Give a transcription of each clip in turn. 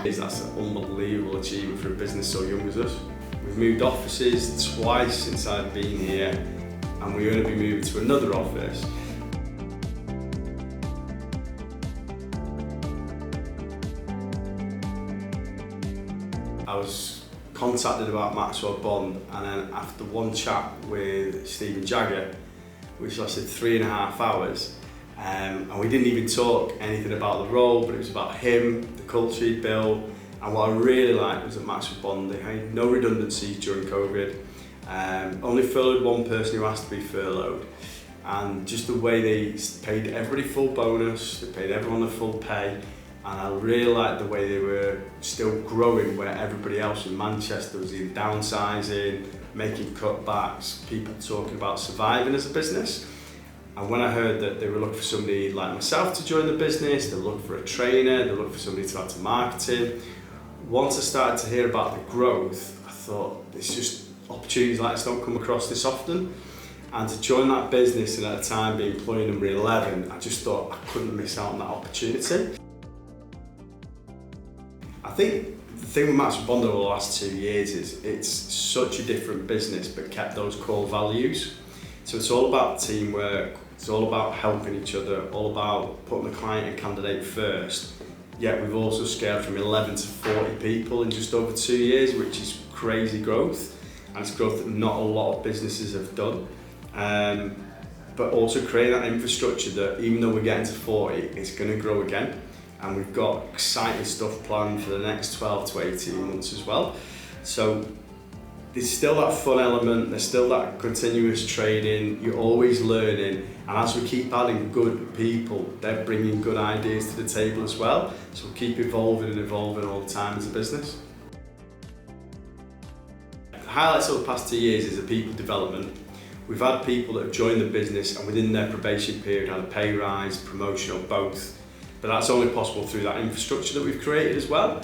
That's an unbelievable achievement for a business so young as us. We've moved offices twice since I've been here, and we're going to be moving to another office. I was contacted about Maxwell Bond, and then after one chat with Stephen Jagger, which lasted 3.5 hours, and we didn't even talk anything about the role, but it was about him, the culture he'd built, and what I really liked was that Maxwell Bond, they had no redundancies during COVID, only furloughed one person who asked to be furloughed, and just the way they paid everybody full bonus, they paid everyone the full pay, and I really liked the way they were still growing where everybody else in Manchester was either downsizing, making cutbacks, people talking about surviving as a business. And when I heard that they were looking for somebody like myself to join the business, they looked for a trainer, they looked for somebody to add to marketing. Once I started to hear about the growth, I thought it's just opportunities like this don't come across this often. And to join that business and at a time be employee number 11, I just thought I couldn't miss out on that opportunity. I think the thing with Maxwell Bond over the last 2 years is it's such a different business but kept those core values. So it's all about teamwork, it's all about helping each other, all about putting the client and candidate first. Yet we've also scaled from 11 to 40 people in just over 2 years, which is crazy growth, and it's growth that not a lot of businesses have done. But also creating that infrastructure that even though we're getting to 40, it's going to grow again. And we've got exciting stuff planned for the next 12 to 18 months as well. So there's still that fun element, there's still that continuous training, you're always learning, and as we keep adding good people, they're bringing good ideas to the table as well, so we'll keep evolving and evolving all the time as a business. The highlights of the past 2 years is the people development. We've had people that have joined the business and within their probation period had a pay rise, promotion or both, but that's only possible through that infrastructure that we've created as well.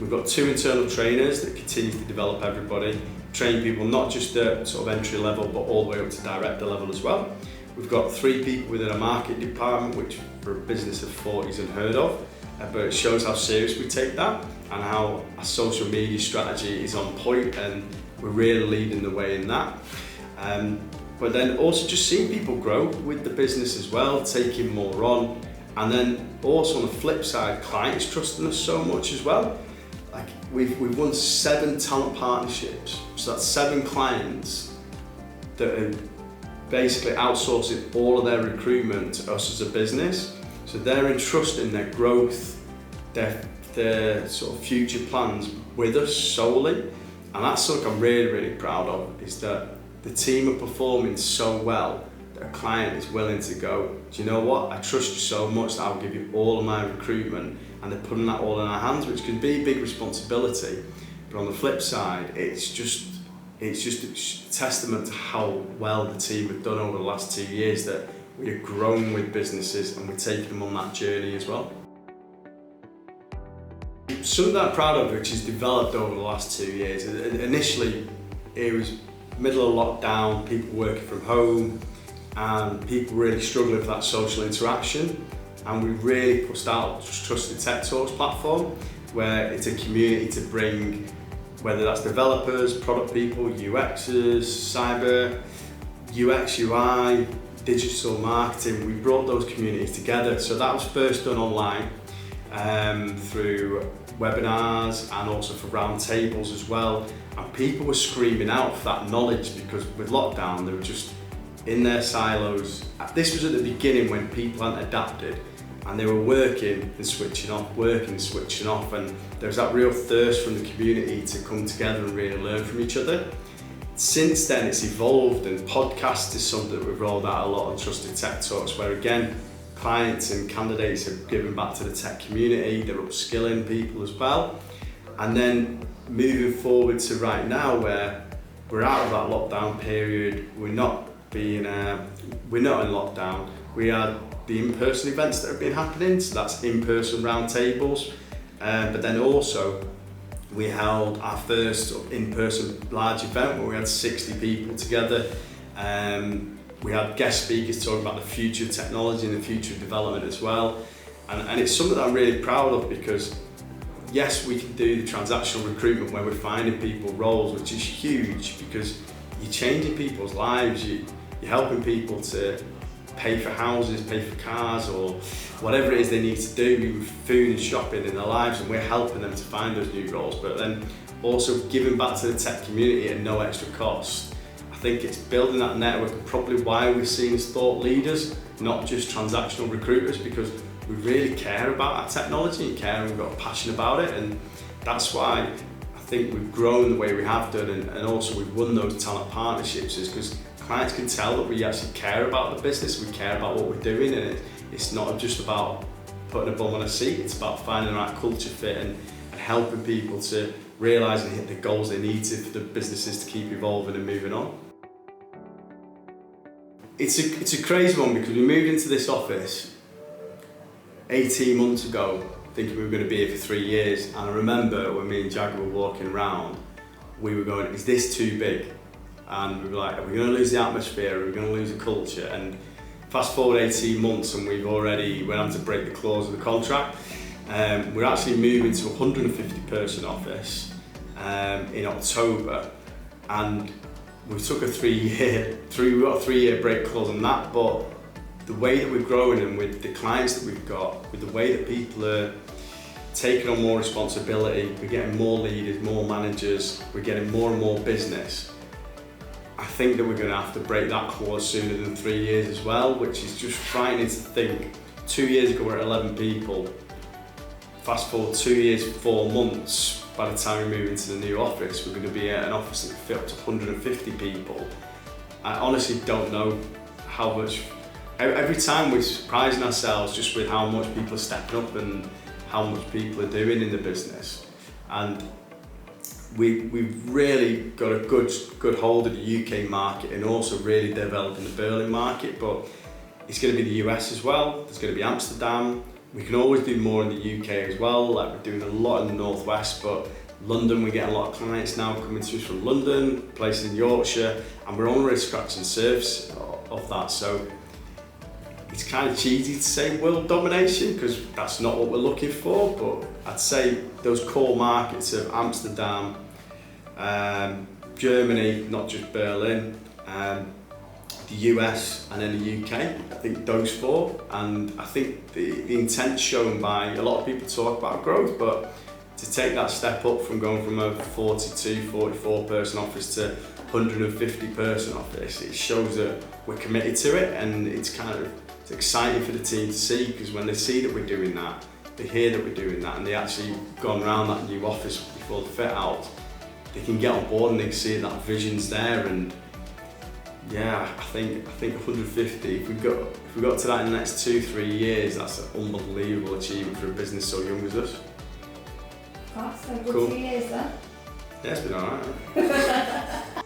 We've got 2 internal trainers that continue to develop everybody, train people not just at sort of entry level but all the way up to director level as well. We've got 3 people within a market department, which for a business of 40 is unheard of, but it shows how serious we take that and how our social media strategy is on point, and we're really leading the way in that. But then also just seeing people grow with the business as well, taking more on. And then also on the flip side, clients trusting us so much as well. Like we've won 7 talent partnerships, so that's 7 clients that are basically outsourcing all of their recruitment to us as a business. So they're entrusting their growth, their sort of future plans with us solely. And that's something I'm really, really proud of, is that the team are performing so well that a client is willing to go, do you know what, I trust you so much that I'll give you all of my recruitment, and they're putting that all in our hands, which can be a big responsibility. But on the flip side, it's just a testament to how well the team have done over the last 2 years, that we are growing with businesses and we're taking them on that journey as well. Something that I'm proud of, which has developed over the last 2 years, initially it was middle of lockdown, people working from home, and people really struggling with that social interaction, and we really pushed out Trusted Tech Talks platform, where it's a community to bring, whether that's developers, product people, UXers, cyber, UX, UI, digital marketing. We brought those communities together. So that was first done online through webinars and also for round tables as well, and people were screaming out for that knowledge, because with lockdown they were just in their silos. This was at the beginning when people hadn't adapted and they were working and switching off, working and switching off, and there was that real thirst from the community to come together and really learn from each other. Since then it's evolved, and podcast is something that we've rolled out a lot on Trusted Tech Talks, where again clients and candidates are giving back to the tech community, they're upskilling people as well. And then moving forward to right now, where we're out of that lockdown period, we're not in lockdown, we had the in-person events that have been happening, so that's in-person round tables, but then also we held our first sort of in-person large event where we had 60 people together. We had guest speakers talking about the future of technology and the future of development as well, and it's something that I'm really proud of, because yes, we can do the transactional recruitment where we're finding people roles, which is huge because you're changing people's lives, you're helping people to pay for houses, pay for cars, or whatever it is they need to do with food and shopping in their lives, and we're helping them to find those new roles, but then also giving back to the tech community at no extra cost. I think it's building that network, and probably why we're seen as thought leaders, not just transactional recruiters, because we really care about our technology and care, and we've got a passion about it, and that's why I think we've grown the way we have done, and also we've won those talent partnerships, is because clients can tell that we actually care about the business, we care about what we're doing, and it's not just about putting a bum on a seat, it's about finding the right culture fit and helping people to realise and hit the goals they need to for the businesses to keep evolving and moving on. It's a crazy one because we moved into this office 18 months ago thinking we were going to be here for 3 years, and I remember when me and Jagger were walking around, we were going, is this too big? And we were like, are we going to lose the atmosphere? Are we going to lose the culture? And fast forward 18 months and we've already went on to break the clause of the contract. We're actually moving to a 150 person office in October, and we took a 3-year break clause on that, but the way that we're growing and with the clients that we've got, with the way that people are taking on more responsibility, we're getting more leaders, more managers, we're getting more and more business. I think that we're going to have to break that clause sooner than 3 years as well, which is just frightening to think. 2 years ago we were at 11 people. Fast forward 2 years, 4 months, by the time we move into the new office, we're going to be at an office that can fit up to 150 people. I honestly don't know how much. Every time we're surprising ourselves just with how much people are stepping up and how much people are doing in the business. And we've really got a good hold of the UK market and also really developing the Berlin market, but it's going to be the US as well, there's going to be Amsterdam. We can always do more in the UK as well, like we're doing a lot in the Northwest, but London, we get a lot of clients now coming to us from London, places in Yorkshire, and we're already scratching the surface of that. So it's kind of cheesy to say world domination because that's not what we're looking for, but I'd say those core markets of Amsterdam, Germany, not just Berlin, the US and then the UK, I think those four, and I think the intent shown by a lot of people talk about growth, but to take that step up from going from a 42, 44 person office to 150 person office, it shows that we're committed to it, and it's exciting for the team to see, because when they see that we're doing that, they hear that we're doing that, and they actually gone around that new office before the fit out, they can get on board and they can see that vision's there. And yeah, I think 150, if we got to that in the next 2-3 years, that's an unbelievable achievement for a business so young as us. That's a good Cool. 2 years then. Yeah, it's been alright.